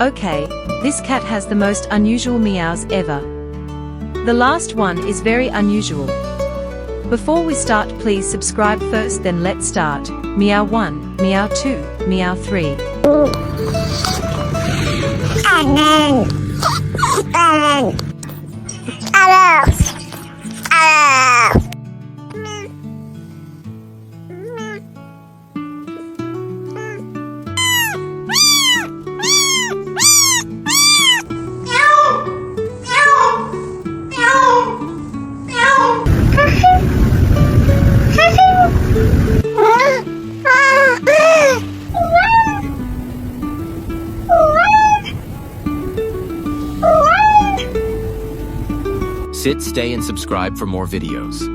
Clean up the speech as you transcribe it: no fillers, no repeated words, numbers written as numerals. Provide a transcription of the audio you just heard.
Okay, this cat has the most unusual meows ever. The last one is very unusual. Before we start, please subscribe first, then let's start. Meow 1, Meow 2, Meow 3. Sit, stay, and subscribe for more videos.